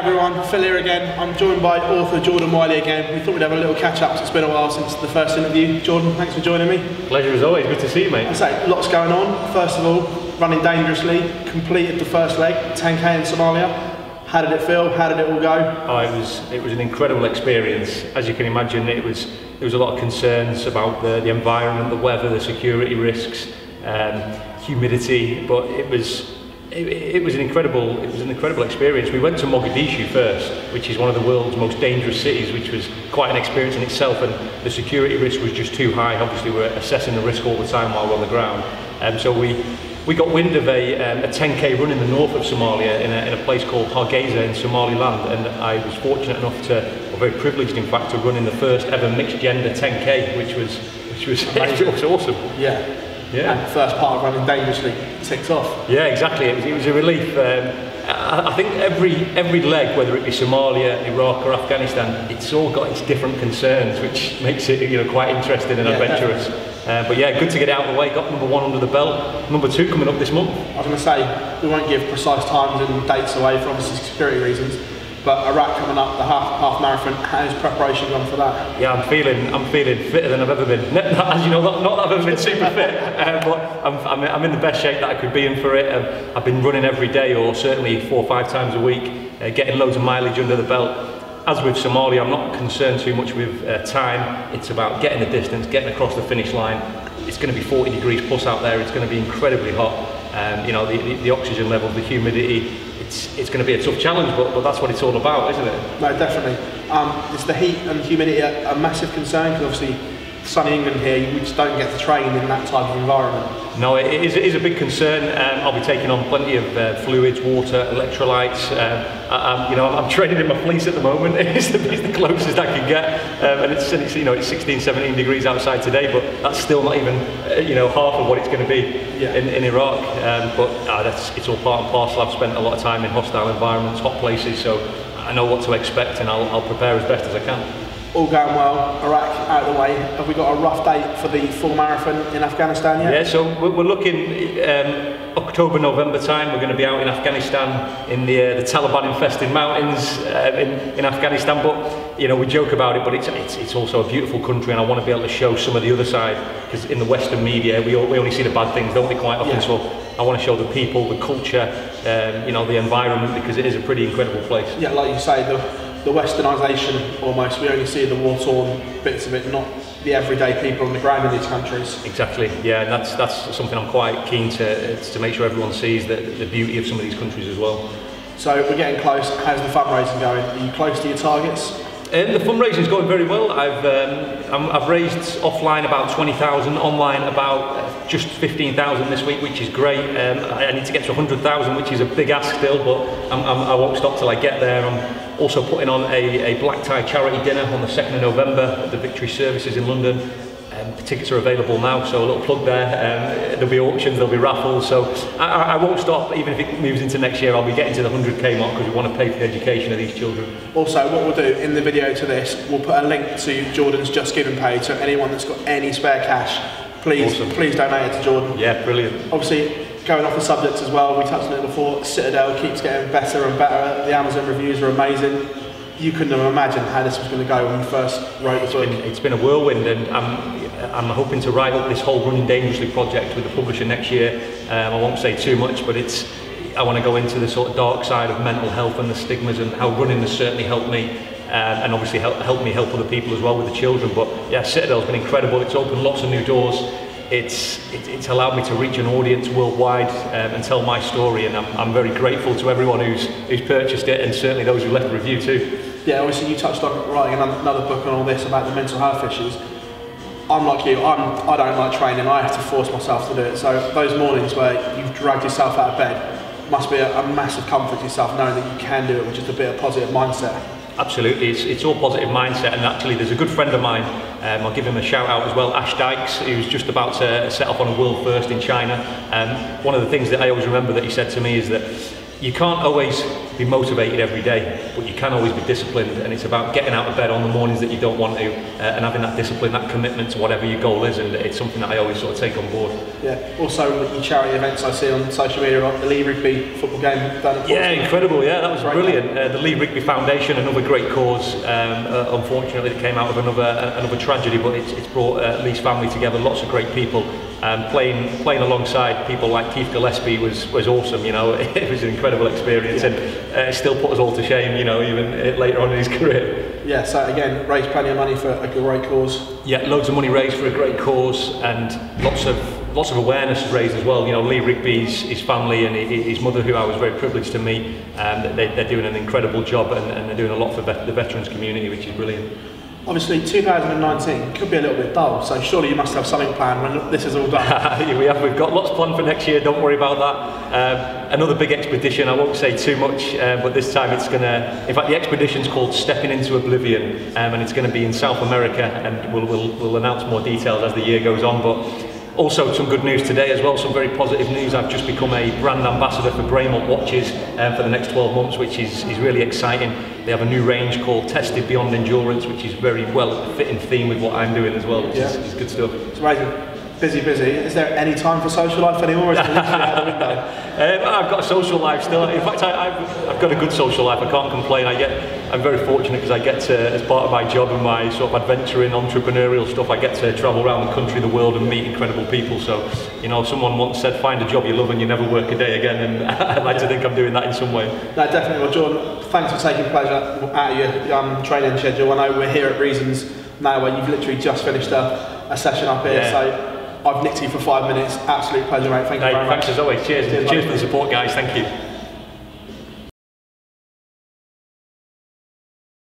everyone, Phil here again. I'm joined by author Jordan Wylie again. We thought we'd have a little catch up, it's been a while since the first interview. Jordan, thanks for joining me. Pleasure as always, good to see you, mate. I say, lots going on. First of all, running dangerously, completed the first leg, 10k in Somalia. How did it feel? How did it all go? Oh, it was an incredible experience. As you can imagine, there was a lot of concerns about the environment, the weather, the security risks, humidity, but it was an incredible experience. We went to Mogadishu first, which is one of the world's most dangerous cities, which was quite an experience in itself, and the security risk was just too high. Obviously, we're assessing the risk all the time while we're on the ground. So we got wind of a 10k run in the north of Somalia in a place called Hargeisa in Somaliland, and I was fortunate enough or very privileged in fact, to run in the first ever mixed gender 10k, which was awesome. Yeah. Yeah. And the first part of running dangerously ticks off. Yeah, exactly. It was a relief. I think every leg, whether it be Somalia, Iraq or Afghanistan, it's all got its different concerns, which makes it quite interesting and adventurous. But yeah, good to get it out of the way. Got number 1 under the belt. Number 2 coming up this month. I was going to say, we won't give precise times and dates away for obviously security reasons. But Iraq coming up, the half marathon, how's preparation gone for that? Yeah, I'm feeling fitter than I've ever been. As you know, not that I've ever been super fit, but I'm in the best shape that I could be in for it. I've been running every day, or certainly 4 or 5 times a week, getting loads of mileage under the belt. As with Somalia, I'm not concerned too much with time. It's about getting the distance, getting across the finish line. It's going to be 40 degrees plus out there. It's going to be incredibly hot. The oxygen level, the humidity. It's going to be a tough challenge, but that's what it's all about, isn't it? No, definitely. Is the heat and humidity a massive concern? Because obviously, sunny England here, we just don't get to train in that type of environment. No, it is a big concern. I'll be taking on plenty of fluids, water, electrolytes. I'm training in my fleece at the moment. It's the closest I can get, and it's 16, 17 degrees outside today, but that's still not even half of what it's going to be in Iraq. It's all part and parcel. I've spent a lot of time in hostile environments, hot places, so I know what to expect, and I'll prepare as best as I can. All going well, Iraq out of the way. Have we got a rough date for the full marathon in Afghanistan yet? Yeah, so we're looking October, November time. We're going to be out in Afghanistan in the Taliban-infested mountains in Afghanistan. But we joke about it, but it's also a beautiful country, and I want to be able to show some of the other side, because in the Western media we only see the bad things, don't we, quite often? Yeah. So I want to show the people, the culture, the environment, because it is a pretty incredible place. Yeah, like you say, the westernisation almost, we only see the war-torn bits of it, not the everyday people on the ground in these countries. Exactly, yeah, and that's something I'm quite keen to make sure everyone sees, the beauty of some of these countries as well. So we're getting close. How's the fundraising going? Are you close to your targets? The fundraising is going very well. I've raised offline about 20,000, online about just 15,000 this week, which is great. I need to get to 100,000, which is a big ask still, but I won't stop till I get there. I'm also putting on a black tie charity dinner on the 2nd of November at the Victory Services in London. The tickets are available now, so a little plug there. There'll be auctions, there'll be raffles, so I won't stop. Even if it moves into next year, I'll be getting to the 100k mark, because we want to pay for the education of these children. Also, what we'll do in the video to this, we'll put a link to Jordan's Just Giving page, so anyone that's got any spare cash, please donate it to Jordan. Yeah, brilliant. Obviously, going off the subject as well, we touched on it before, Citadel keeps getting better and better. The Amazon reviews are amazing. You couldn't have imagined how this was going to go when you first wrote the book. It's been a whirlwind, and I'm hoping to write up this whole Running Dangerously project with the publisher next year. I won't say too much, but I want to go into the sort of dark side of mental health and the stigmas, and how running has certainly helped me, and obviously helped me help other people as well with the children. But yeah, Citadel's been incredible. It's opened lots of new doors. It's allowed me to reach an audience worldwide and tell my story, and I'm very grateful to everyone who's purchased it, and certainly those who left a review too. Yeah, obviously you touched on writing another book on all this about the mental health issues. I'm like you, I don't like training, I have to force myself to do it. So those mornings where you've dragged yourself out of bed must be a massive comfort to yourself, knowing that you can do it with just a bit of positive mindset. Absolutely, it's all positive mindset, and actually there's a good friend of mine, I'll give him a shout out as well, Ash Dykes, who's just about to set off on a world first in China. One of the things that I always remember that he said to me is that you can't always be motivated every day, but you can always be disciplined, and it's about getting out of bed on the mornings that you don't want to, and having that discipline, that commitment to whatever your goal is, and it's something that I always sort of take on board. Yeah. Also, with your charity events I see on social media, like the Lee Rigby football game down at Yeah, incredible. Yeah, that was brilliant. The Lee Rigby Foundation, another great cause. Unfortunately, it came out of another tragedy, but it's brought Lee's family together. Lots of great people. Playing alongside people like Keith Gillespie was awesome. You know, it was an incredible experience, and it still put us all to shame. You know, even later on in his career. Yeah. So again, raised plenty of money for a great cause. Yeah, loads of money raised for a great cause, and lots of awareness raised as well. You know, Lee Rigby's his family and his mother, who I was very privileged to meet, they're doing an incredible job, and they're doing a lot for the veterans community, which is brilliant. Obviously 2019 could be a little bit dull, so surely you must have something planned when this is all done. We've got lots planned for next year, don't worry about that. Another big expedition, I won't say too much, but this time it's going to, in fact the expedition's called Stepping into Oblivion, and it's going to be in South America, and we'll announce more details as the year goes on. But also some good news today as well, some very positive news. I've just become a brand ambassador for Braymont watches for the next 12 months, which is really exciting. They have a new range called Tested Beyond Endurance, which is very well fitting theme with what I'm doing as well, which is good stuff. It's amazing. Busy. Is there any time for social life anymore? Or is it literally out the window? I've got a social life still. In fact, I've got a good social life. I can't complain. I'm very fortunate because I get to, as part of my job and my sort of adventuring, entrepreneurial stuff, I get to travel around the country, the world, and meet incredible people. So, you know, someone once said, find a job you love and you never work a day again, and I'd like to think I'm doing that in some way. No, definitely. Well, Jordan, thanks for taking pleasure out of your training schedule. I know we're here at Reasons now, where you've literally just finished a session up here. So I've nicked you for 5 minutes. Absolute pleasure, mate. Thank you very much. Thanks as always. Cheers for the support, guys. Thank you.